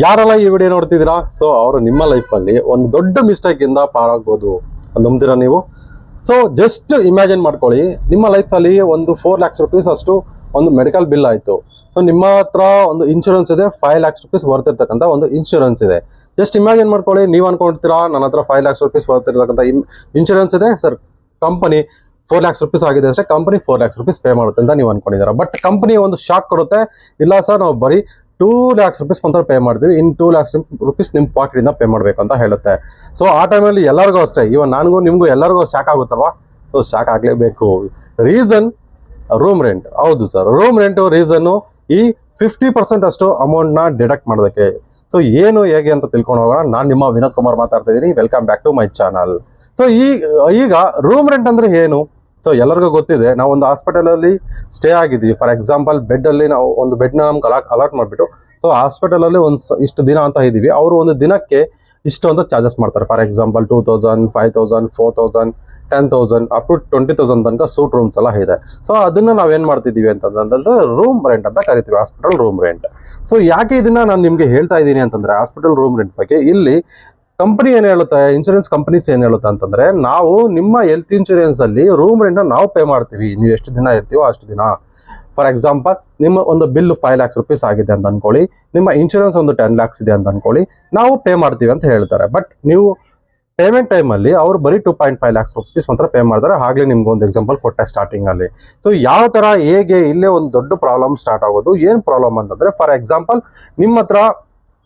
ಯಾರೆಲ್ಲ ಈ ವಿಡಿಯೋ ನೋಡ್ತಿದ್ದೀರಾ, ಸೊ ಅವರು ನಿಮ್ಮ ಲೈಫಲ್ಲಿ ಒಂದು ದೊಡ್ಡ ಮಿಸ್ಟೇಕ್ ಇಂದ ಪಾರಾಗ್ಬೋದು ನಂಬ್ತೀರಾ ನೀವು? ಸೊ ಜಸ್ಟ್ ಇಮ್ಯಾಜಿನ್ ಮಾಡ್ಕೊಳ್ಳಿ, ನಿಮ್ಮ ಲೈಫಲ್ಲಿ ಒಂದು 4 lakhs rupees ಅಷ್ಟು ಒಂದು ಮೆಡಿಕಲ್ ಬಿಲ್ ಆಯಿತು. ಸೊ ನಿಮ್ಮ ಹತ್ರ ಒಂದು ಇನ್ಶೂರೆನ್ಸ್ ಇದೆ, 5 lakhs rupees ಬರ್ತಿರ್ತಕ್ಕಂಥ ಒಂದು ಇನ್ಶೂರೆನ್ಸ್ ಇದೆ. ಜಸ್ಟ್ ಇಮ್ಯಾಜಿನ್ ಮಾಡ್ಕೊಳ್ಳಿ, ನೀವು ಅನ್ಕೊಳ್ತೀರಾ ನನ್ನ ಹತ್ರ 5 lakhs rupees ಬರ್ತಿರ್ತಕ್ಕಂಥ ಇನ್ಶೂರೆನ್ಸ್ ಇದೆ ಸರ್, ಕಂಪನಿ 4 lakhs rupees ಆಗಿದೆ ಅಷ್ಟೇ, ಕಂಪನಿ 4 lakhs rupees ಪೇ ಮಾಡುತ್ತೆ ಅಂತ ನೀವು ಅನ್ಕೊಂಡಿದ್ದೀರಾ. ಬಟ್ ಕಂಪನಿ ಒಂದು ಶಾಕ್ ಕೊಡುತ್ತೆ, ಇಲ್ಲ ಸರ್ ನಾವು ಬರೀ 2 lakhs rupees ಮಾತ್ರ ಪೇ ಮಾಡ್ತೀವಿ, ಇನ್ 2 lakhs rupees ನಿಮ್ಮ ಪಾಕೆಟ್ ಇಂದ ಪೇ ಮಾಡ್ಬೇಕು ಅಂತ ಹೇಳುತ್ತೆ. ಸೊ ಆ ಟೈಮಲ್ಲಿ ಎಲ್ಲರಿಗೂ ಅಷ್ಟೇ, ಇವನ್ ನನಗೂ ನಿಮ್ಗೂ ಎಲ್ಲರಿಗೂ ಶಾಕ್ ಆಗುತ್ತಲ್ವಾ? ಸೊ ಶಾಕ್ ಆಗ್ಲೇಬೇಕು. Reason room rent. ಹೌದು ಸರ್, ರೂಮ್ ರೆಂಟ್ ರೀಸನ್ ಈ 50% ಅಷ್ಟು ಅಮೌಂಟ್ ನ ಡಿಡಕ್ಟ್ ಮಾಡೋದಕ್ಕೆ. ಸೊ ಏನು ಹೇಗೆ ಅಂತ ತಿಳ್ಕೊಂಡು ಹೋಗೋಣ. ನಾನು ನಿಮ್ಮ ವಿನೋದ್ ಕುಮಾರ್ ಮಾತಾಡ್ತಾ ಇದ್ದೀನಿ. Welcome back to my channel. So ಈಗ ರೂಮ್ ರೆಂಟ್ ಅಂದ್ರೆ ಏನು? ಸೊ ಎಲ್ಲರಿಗೂ ಗೊತ್ತಿದೆ, ನಾವು ಒಂದು ಹಾಸ್ಪಿಟಲ್ ಅಲ್ಲಿ ಸ್ಟೇ ಆಗಿದ್ದೀವಿ. ಫಾರ್ ಎಕ್ಸಾಂಪಲ್ ಬೆಡ್ ಅಲ್ಲಿ ನಾವು ಒಂದು ಬೆಡ್ ನ ನಮ್ಗೆ ಅಲಾಟ್ ಮಾಡಿಬಿಟ್ಟು, ಸೊ ಹಾಸ್ಪಿಟಲ್ ಅಲ್ಲಿ ಇಷ್ಟು ದಿನ ಅಂತ ಇದೀವಿ, ಅವರು ಒಂದು ದಿನಕ್ಕೆ ಇಷ್ಟು ಅಂತ ಚಾರ್ಜಸ್ ಮಾಡ್ತಾರೆ. ಫಾರ್ ಎಕ್ಸಾಂಪಲ್ 2000, 5000, 4000, 10,000 ಅಪ್ ಟು 20,000 ತನಕ ಸೂಟ್ ರೂಮ್ಸ್ ಎಲ್ಲ ಇದೆ. ಸೊ ಅದನ್ನ ನಾವೇನ್ ಮಾಡ್ತಿದೀವಿ ಅಂತಂದ್ರೆ ರೂಮ್ ರೆಂಟ್ ಅಂತ ಕರಿತೀವಿ, ಹಾಸ್ಪಿಟಲ್ ರೂಮ್ ರೆಂಟ್. ಸೊ ಯಾಕೆ ಇದನ್ನ ನಾನು ನಿಮ್ಗೆ ಹೇಳ್ತಾ ಇದ್ದೀನಿ ಅಂತಂದ್ರೆ, ಹಾಸ್ಪಿಟಲ್ ರೂಮ್ ರೆಂಟ್ ಬಗ್ಗೆ ಇಲ್ಲಿ ಕಂಪನಿ ಏನ್ ಹೇಳುತ್ತೆ, ಇನ್ಶೂರೆನ್ಸ್ ಕಂಪನೀಸ್ ಏನ್ ಹೇಳುತ್ತೆ ಅಂತಂದ್ರೆ, ನಾವು ನಿಮ್ಮ ಹೆಲ್ತ್ ಇನ್ಶೂರೆನ್ಸ್ ಅಲ್ಲಿ ರೂಮ್ ರೆಂಟ್ ನಾವು ಪೇ ಮಾಡ್ತೀವಿ, ನೀವು ಎಷ್ಟು ದಿನ ಇರ್ತೀವೋ ಅಷ್ಟು ದಿನ. ಫಾರ್ ಎಕ್ಸಾಂಪಲ್ ನಿಮ್ಮ ಒಂದು ಬಿಲ್ 5 lakhs rupees ಆಗಿದೆ ಅಂತ ಅನ್ಕೊಳ್ಳಿ, ನಿಮ್ಮ ಇನ್ಶೂರೆನ್ಸ್ ಒಂದು 10 lakhs ಇದೆ ಅಂತ ಅನ್ಕೊಳ್ಳಿ, ನಾವು ಪೇ ಮಾಡ್ತೀವಿ ಅಂತ ಹೇಳ್ತಾರೆ. ಬಟ್ ನೀವು ಪೇಮೆಂಟ್ ಟೈಮ್ ಅಲ್ಲಿ ಅವ್ರು ಬರೀ 2.5 lakhs rupees ಮಾತ್ರ ಪೇ ಮಾಡ್ತಾರೆ. ಹಾಗೆ ನಿಮ್ಗೆ ಒಂದು ಎಕ್ಸಾಂಪಲ್ ಕೊಟ್ಟೆ ಸ್ಟಾರ್ಟಿಂಗ್ ಅಲ್ಲಿ. ಸೊ ಯಾವ ತರ ಹೇಗೆ ಇಲ್ಲೇ ಒಂದು ದೊಡ್ಡ ಪ್ರಾಬ್ಲಮ್ ಸ್ಟಾರ್ಟ್ ಆಗೋದು. ಏನ್ ಪ್ರಾಬ್ಲಮ್ ಅಂತಂದ್ರೆ, ಫಾರ್ ಎಕ್ಸಾಂಪಲ್ ನಿಮ್ಮ ಹತ್ರ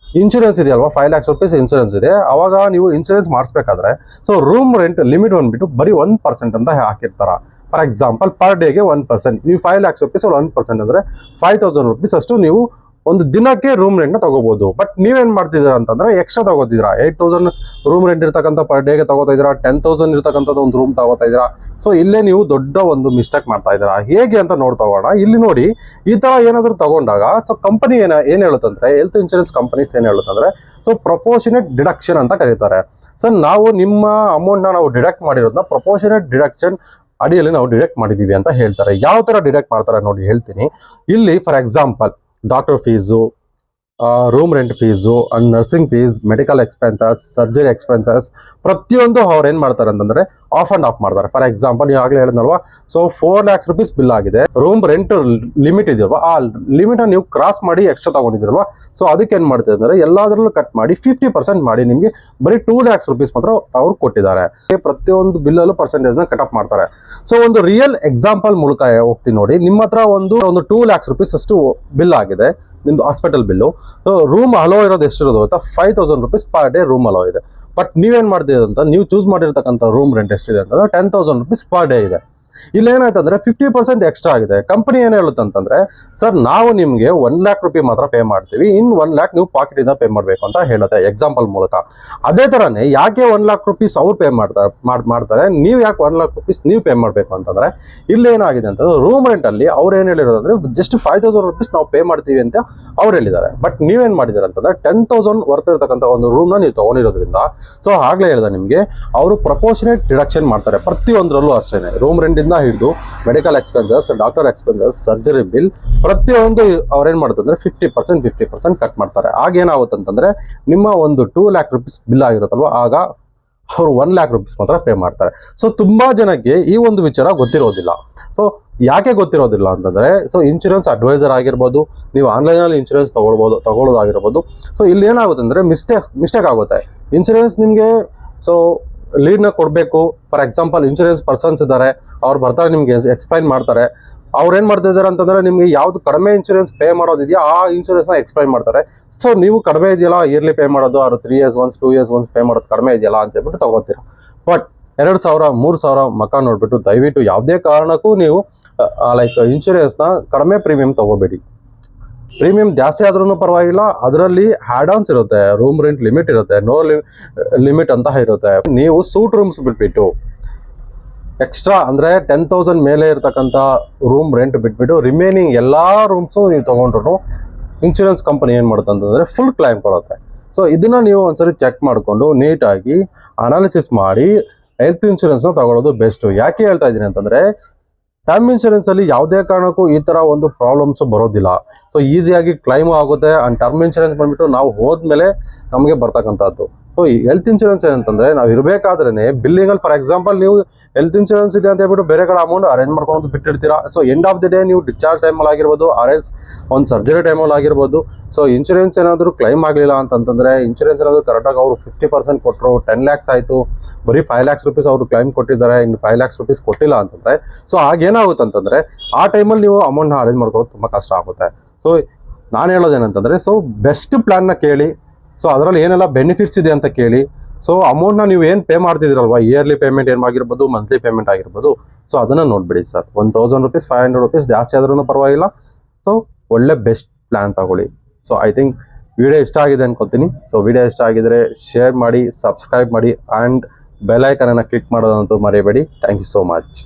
ಇನ್ಶೂರೆನ್ಸ್ ಇದೆಯಲ್ವಾ, 5 lakhs rupees ಇನ್ಶೂರೆನ್ಸ್ ಇದೆ, ಅವಾಗ ನೀವು ಇನ್ಶೂರೆನ್ಸ್ ಮಾಡಿಸ್ಬೇಕಾದ್ರೆ ಸೊ ರೂಮ್ ರೆಂಟ್ ಲಿಮಿಟ್ ಬಂದ್ಬಿಟ್ಟು ಬರೀ 1% ಅಂತ ಹಾಕಿರ್ತಾರ. ಫಾರ್ ಎಕ್ಸಾಂಪಲ್ ಪರ್ ಡೇಗೆ 1%, ನೀವು 5 lakhs rupees 1% ಅಂದ್ರೆ 5,000 rupees ಅಷ್ಟು ನೀವು ಒಂದು ದಿನಕ್ಕೆ ರೂಮ್ ರೆಂಟ್ ನ ತಗೋಬಹುದು. ಬಟ್ ನೀವೇನ್ ಮಾಡ್ತಿದ್ದೀರಾ ಅಂತಂದ್ರೆ ಎಕ್ಸ್ಟ್ರಾ ತಗೋತಿದ್ದೀರಾ. 8,000 ರೂಮ್ ರೆಂಟ್ ಇರ್ತಕ್ಕಂಥ ಪರ್ ಡೇಗೆ ತಗೋತಾ ಇದ್ದೀರಾ, 10,000 ಇರ್ತಕ್ಕಂಥದ್ದು ಒಂದು ರೂಮ್ ತಗೋತಾ ಇದ್ದೀರಾ. ಸೊ ಇಲ್ಲೇ ನೀವು ದೊಡ್ಡ ಒಂದು ಮಿಸ್ಟೇಕ್ ಮಾಡ್ತಾ ಇದ್ದೀರಾ. ಹೇಗೆ ಅಂತ ನೋಡ್ತಾ ಹೋಗೋಣ. ಇಲ್ಲಿ ನೋಡಿ, ಈ ತರ ಏನಾದ್ರು ತಗೊಂಡಾಗ ಸೊ ಕಂಪನಿ ಏನ್ ಹೇಳುತ್ತಂದ್ರೆ, ಹೆಲ್ತ್ ಇನ್ಶೂರೆನ್ಸ್ ಕಂಪನೀಸ್ ಏನ್ ಹೇಳುತ್ತಂದ್ರೆ, ಸೊ ಪ್ರಪೋರ್ಷನೇಟ್ ಡಿಡಕ್ಷನ್ ಅಂತ ಕರೀತಾರೆ. ಸೊ ನಾವು ನಿಮ್ಮ ಅಮೌಂಟ್ ನ ನಾವು ಡಿಡಕ್ಟ್ ಮಾಡಿರೋದನ್ನ ಪ್ರಪೋರ್ಷನೇಟ್ ಡಿಡಕ್ಷನ್ ಅಡಿಯಲ್ಲಿ ನಾವು ಡಿಡಕ್ಟ್ ಮಾಡಿದೀವಿ ಅಂತ ಹೇಳ್ತಾರೆ. ಯಾವ ತರ ಡಿಡಕ್ಟ್ ಮಾಡ್ತಾರೆ ನೋಡಿ ಹೇಳ್ತೀನಿ. ಇಲ್ಲಿ for example doctor fees, room rent fees, and nursing fees, medical expenses, surgery expenses, ಪ್ರತಿಯೊಂದು ಅವ್ರು ಏನ್ ಮಾಡ್ತಾರೆ ಅಂತಂದ್ರೆ ಆಫ್ ಅಂಡ್ ಆಫ್ ಮಾಡ್ತಾರೆ. ಫಾರ್ ಎಕ್ಸಾಂಪಲ್ ನೀವು ಆಗ್ಲೇ ಹೇಳಿದ್ನಲ್ವಾ, ಸೊ 4 lakhs rupees ಬಿಲ್ ಆಗಿದೆ, ರೂಮ್ ರೆಂಟ್ ಲಿಮಿಟ್ ಇದೆಯಲ್ವಾ, ಆ ಲಿಮಿಟ್ ನೀವು ಕ್ರಾಸ್ ಮಾಡಿ ಎಕ್ಸ್ಟ್ರಾ ತಗೊಂಡಿದ್ರಲ್ವಾ, ಸೊ ಅದಕ್ಕೆ ಏನ್ ಮಾಡ್ತಾರೆ ಅಂದ್ರೆ ಎಲ್ಲಾದ್ರಲ್ಲೂ ಕಟ್ ಮಾಡಿ 50% ಮಾಡಿ ನಿಮ್ಗೆ ಬರೀ 2 lakhs rupees ಮಾತ್ರ ಅವ್ರು ಕೊಟ್ಟಿದ್ದಾರೆ. ಪ್ರತಿಯೊಂದು ಬಿಲ್ ಅಲ್ಲೂ ಪರ್ಸೆಂಟೇಜ್ ನ ಕಟ್ ಆಫ್ ಮಾಡ್ತಾರೆ. ಸೊ ಒಂದು ರಿಯಲ್ ಎಕ್ಸಾಂಪಲ್ ಮೂಲಕ ಹೋಗ್ತೀನಿ ನೋಡಿ. ನಿಮ್ಮ ಹತ್ರ ಒಂದು 2 lakhs rupees ಅಷ್ಟು ಬಿಲ್ ಆಗಿದೆ, ನಿಮ್ದು ಹಾಸ್ಪಿಟಲ್ ಬಿಲ್ಲು. ರೂಮ್ ಅಲೋ ಇರೋದು ಎಷ್ಟಿರೋದು ಗೊತ್ತಾ, 5,000 rupees per day room hello ಇದೆ. ಬಟ್ ನೀವೇನ್ ಮಾಡ್ತೀರಿ ಅಂತ, ನೀವು ಚೂಸ್ ಮಾಡಿರ್ತಕ್ಕಂಥ ರೂಮ್ ರೆಂಟ್ ಎಷ್ಟಿದೆ ಅಂತಂದ್ರೆ 10,000 rupees ಪರ್ ಡೇ ಇದೆ. ಇಲ್ಲಿ ಏನಾಯ್ತಂದ್ರೆ 50% ಎಕ್ಸ್ಟ್ರಾ ಆಗಿದೆ. ಕಂಪನಿ ಏನ್ ಹೇಳುತ್ತೆ ಅಂತಂದ್ರೆ, ಸರ್ ನಾವು ನಿಮ್ಗೆ 1 lakh ರೂಪಾಯಿ ಮಾತ್ರ ಪೇ ಮಾಡ್ತೀವಿ, ಇನ್ 1 lakh ನೀವು ಪಾಕೆಟ್ ಇಂದ ಪೇ ಮಾಡ್ಬೇಕು ಅಂತ ಹೇಳುತ್ತೆ ಎಕ್ಸಾಂಪಲ್ ಮೂಲಕ. ಅದೇ ತರನೇ ಯಾಕೆ 1 lakh rupees ಅವ್ರು ಪೇ ಮಾಡ್ತಾರೆ, ನೀವು ಯಾಕೆ 1 lakh rupees ನೀವು ಪೇ ಮಾಡ್ಬೇಕು ಅಂತಂದ್ರೆ, ಇಲ್ಲಿ ಏನಾಗಿದೆ ಅಂತಂದ್ರೆ ರೂಮ್ ರೆಂಟ್ ಅಲ್ಲಿ ಅವ್ರು ಏನ್ ಹೇಳಿರೋದಂದ್ರೆ ಜಸ್ಟ್ 5,000 rupees ನಾವು ಪೇ ಮಾಡ್ತೀವಿ ಅಂತ ಅವ್ರು ಹೇಳಿದ್ದಾರೆ. ಬಟ್ ನೀವೇನ್ ಮಾಡಿದಾರೆ ಅಂತಂದ್ರೆ 10,000 ವರ್ತ್ ಇರತಕ್ಕಂಥ ಒಂದು ರೂಮ್ ನ ನೀವು ತಗೊಂಡಿರೋದ್ರಿಂದ, ಸೊ ಆಗ್ಲೇ ಹೇಳಿದ ನಿಮ್ಗೆ ಅವರು ಪ್ರಪೋರ್ಷನೇಟ್ ಡಿಡಕ್ಷನ್ ಮಾಡ್ತಾರೆ ಪ್ರತಿಯೊಂದರಲ್ಲೂ ಅಷ್ಟೇನೆ. ರೂಮ್ ರೆಂಟ್ ಇಂದ ಹಿಡಿದು medical expenses, doctor expenses, surgery bill, ಪ್ರತಿಯೊಂದು ಅವ್ರೇನ್ ಮಾಡ್ತಾರೆ 50% ಕಟ್ ಮಾಡ್ತಾರೆ. ಆಗೇನಾಗುತ್ತೆ ಅಂತಂದ್ರೆ ನಿಮ್ಮ ಒಂದು 2 lakh rupees ಬಿಲ್ ಆಗಿರುತ್ತಲ್ವಾ, ಆಗ ಅವ್ರು 1 lakh rupees ಮಾತ್ರ ಪೇ ಮಾಡ್ತಾರೆ. ಸೊ ತುಂಬಾ ಜನಕ್ಕೆ ಈ ಒಂದು ವಿಚಾರ ಗೊತ್ತಿರೋದಿಲ್ಲ. ಸೊ ಯಾಕೆ ಗೊತ್ತಿರೋದಿಲ್ಲ ಅಂತಂದ್ರೆ, ಸೊ ಇನ್ಶೂರೆನ್ಸ್ ಅಡ್ವೈಸರ್ ಆಗಿರ್ಬೋದು, ನೀವು ಆನ್ಲೈನ್ ಅಲ್ಲಿ ಇನ್ಶೂರೆನ್ಸ್ ತಗೊಳ್ಳೋದಾಗಿರ್ಬೋದು. ಸೊ ಇಲ್ಲಿ ಏನಾಗುತ್ತೆ ಅಂದ್ರೆ ಮಿಸ್ಟೇಕ್ ಆಗುತ್ತೆ. ಇನ್ಶೂರೆನ್ಸ್ ನಿಮ್ಗೆ ಸೊ ಲೀಡ್ ನ ಕೊಡ್ಬೇಕು. ಫಾರ್ ಎಕ್ಸಾಂಪಲ್ ಇನ್ಶೂರೆನ್ಸ್ ಪರ್ಸನ್ಸ್ ಇದ್ದಾರೆ, ಅವ್ರು ಬರ್ತಾರೆ ನಿಮ್ಗೆ ಎಕ್ಸ್ಪ್ಲೈನ್ ಮಾಡ್ತಾರೆ. ಅವ್ರು ಏನ್ ಮಾಡ್ತಾ ಇದಾರೆ ಅಂತಂದ್ರೆ, ನಿಮ್ಗೆ ಯಾವ್ದು ಕಡಿಮೆ ಇನ್ಶೂರೆನ್ಸ್ ಪೇ ಮಾಡೋದಿದೆಯಾ ಆ ಇನ್ಶೂರೆನ್ಸ್ ನ ಎಕ್ಸ್ಪ್ಲೈನ್ ಮಾಡ್ತಾರೆ. ಸೊ ನೀವು ಕಡಿಮೆ ಇದೆಯಲ್ಲ ಇಯರ್ಲಿ ಪೇ ಮಾಡೋದು, ಅವ್ರು 3 years once 2 years once pay ಮಾಡೋದು ಕಡಿಮೆ ಇದೆಯಲ್ಲ ಅಂತ ಹೇಳ್ಬಿಟ್ಟು ತಗೋತೀರಾ. ಬಟ್ 2,000 3,000 ಮಕ್ಕ ನೋಡ್ಬಿಟ್ಟು ದಯವಿಟ್ಟು ಯಾವುದೇ ಕಾರಣಕ್ಕೂ ನೀವು ಲೈಕ್ ಇನ್ಶೂರೆನ್ಸ್ ನ ಕಡಿಮೆ ಪ್ರೀಮಿಯಂ ತಗೋಬೇಡಿ. ಪ್ರೀಮಿಯಂ ಜಾಸ್ತಿ ಆದ್ರೂ ಪರವಾಗಿಲ್ಲ, ಅದರಲ್ಲಿ ಆಡ್ ಆನ್ಸ್ ಇರುತ್ತೆ, ರೂಮ್ ರೆಂಟ್ ಲಿಮಿಟ್ ಇರುತ್ತೆ, ನೋ ಲಿಮಿಟ್ ಅಂತ ಇರುತ್ತೆ. ನೀವು ಸೂಟ್ ರೂಮ್ಸ್ ಬಿಟ್ಬಿಟ್ಟು ಎಕ್ಸ್ಟ್ರಾ ಅಂದ್ರೆ 10,000 ಮೇಲೆ ಇರ್ತಕ್ಕಂಥ ರೂಮ್ ರೆಂಟ್ ಬಿಟ್ಬಿಟ್ಟು ರಿಮೈನಿಂಗ್ ಎಲ್ಲಾ ರೂಮ್ಸ್ ನೀವು ತಗೊಂಡ್ರು ಇನ್ಶೂರೆನ್ಸ್ ಕಂಪನಿ ಏನ್ ಮಾಡುತ್ತೆ ಅಂತಂದ್ರೆ ಫುಲ್ ಕ್ಲೈಮ್ ಕೊಡುತ್ತೆ. ಸೊ ಇದನ್ನ ನೀವು ಒಂದ್ಸರಿ ಚೆಕ್ ಮಾಡ್ಕೊಂಡು ನೀಟಾಗಿ ಅನಾಲಿಸಿಸ್ ಮಾಡಿ ಹೆಲ್ತ್ ಇನ್ಶೂರೆನ್ಸ್ ನ ತಗೊಳ್ಳೋದು ಬೆಸ್ಟ್. ಯಾಕೆ ಹೇಳ್ತಾ ಇದ್ದೀನಿ ಅಂತಂದ್ರೆ, ಟರ್ಮ್ ಇನ್ಶೂರೆನ್ಸ್ ಅಲ್ಲಿ ಯಾವುದೇ ಕಾರಣಕ್ಕೂ ಈ ತರ ಒಂದು ಪ್ರಾಬ್ಲಮ್ಸ್ ಬರೋದಿಲ್ಲ. ಸೊ ಈಸಿಯಾಗಿ ಕ್ಲೈಮ್ ಆಗುತ್ತೆ. ಅಂಡ್ ಟರ್ಮ್ ಇನ್ಶೂರೆನ್ಸ್ ಬಂದ್ಬಿಟ್ಟು ನಾವು ಹೋದ್ಮೇಲೆ ನಮಗೆ ಬರ್ತಕ್ಕಂಥದ್ದು. ಸೊ ಹೆಲ್ತ್ ಇನ್ಶೂರೆನ್ಸ್ ಏನಂತಂದ್ರೆ ನಾವು ಇರಬೇಕಾದ್ರೆ ಬಿಲ್ಲಿಂಗ್ ಅಲ್ಲಿ ಫಾರ್ ಎಕ್ಸಾಂಪಲ್ ನೀವು ಹೆಲ್ತ್ ಇನ್ಶೂರೆನ್ಸ್ ಇದೆ ಅಂತ ಹೇಳ್ಬಿಟ್ಟು ಬೇರೆ ಕಡೆ ಅಮೌಂಟ್ ಅರೇಂಜ್ ಮಾಡ್ಕೊಂಡು ಬಿಟ್ಟಿರ್ತೀರಾ. So end of the day ನೀವು ಡಿಸ್ಚಾರ್ಜ್ ಟೈಮಲ್ಲಿ ಆಗಿರ್ಬೋದು, ಆರ್ಎಲ್ಸ್ ಒಂದು ಸರ್ಜರಿ ಟೈಮಲ್ಲಿ ಆಗಿರ್ಬೋದು, ಸೊ ಇನ್ಶೂರೆನ್ಸ್ ಏನಾದರೂ ಕ್ಲೈಮ್ ಆಗಲಿಲ್ಲ ಅಂತಂದ್ರೆ ಇನ್ಶೂರೆನ್ಸ್ ಏನಾದರೂ ಕರೆಕ್ಟಾಗಿ ಅವರು 50% ಕೊಟ್ಟರು, 10 lakhs ಆಯಿತು, ಬರೀ 5 lakhs rupees ಅವರು ಕ್ಲೈಮ್ ಕೊಟ್ಟಿದ್ದಾರೆ, ಇನ್ನು 5 lakhs rupees ಕೊಟ್ಟಿಲ್ಲ ಅಂತಂದ್ರೆ ಸೊ ಆಗೇನಾಗುತ್ತೆ ಅಂತಂದ್ರೆ ಆ ಟೈಮಲ್ಲಿ ನೀವು ಅಮೌಂಟ್ನ ಅರೇಂಜ್ ಮಾಡ್ಕೊಳ್ಳೋದು ತುಂಬ ಕಷ್ಟ ಆಗುತ್ತೆ. ಸೊ ನಾನು ಹೇಳೋದೇನಂತಂದ್ರೆ ಸೊ ಬೆಸ್ಟ್ ಪ್ಲಾನ್ನ ಕೇಳಿ. ಸೊ ಅದರಲ್ಲಿ ಏನೆಲ್ಲ ಬೆನಿಫಿಟ್ಸ್ ಇದೆ ಅಂತ ಕೇಳಿ. ಸೊ ಅಮೌಂಟ್ನ ನೀವು ಏನು ಪೇ ಮಾಡ್ತಿದ್ದೀರಲ್ವಾ, ಇಯರ್ಲಿ ಪೇಮೆಂಟ್ ಏನಾಗಿರ್ಬೋದು, ಮಂತ್ಲಿ ಪೇಮೆಂಟ್ ಆಗಿರ್ಬೋದು, ಸೊ ಅದನ್ನು ನೋಡ್ಬಿಡಿ ಸರ್. 1000 rupees 500 rupees ಜಾಸ್ತಿ ಆದ್ರೂ ಪರವಾಗಿಲ್ಲ. ಸೊ ಒಳ್ಳೆ ಬೆಸ್ಟ್ ಪ್ಲಾನ್ ತಗೊಳ್ಳಿ. ಸೊ ಐ ಥಿಂಕ್ ವಿಡಿಯೋ ಇಷ್ಟ ಆಗಿದೆ ಅನ್ಕೋತೀನಿ. ಸೊ ವಿಡಿಯೋ ಇಷ್ಟ ಆಗಿದ್ರೆ ಶೇರ್ ಮಾಡಿ, ಸಬ್ಸ್ಕ್ರೈಬ್ ಮಾಡಿ ಆ್ಯಂಡ್ ಬೆಲ್ ಐಕನನ್ನು ಕ್ಲಿಕ್ ಮಾಡೋದಂತೂ ಮರಿಬೇಡಿ. Thank you so much.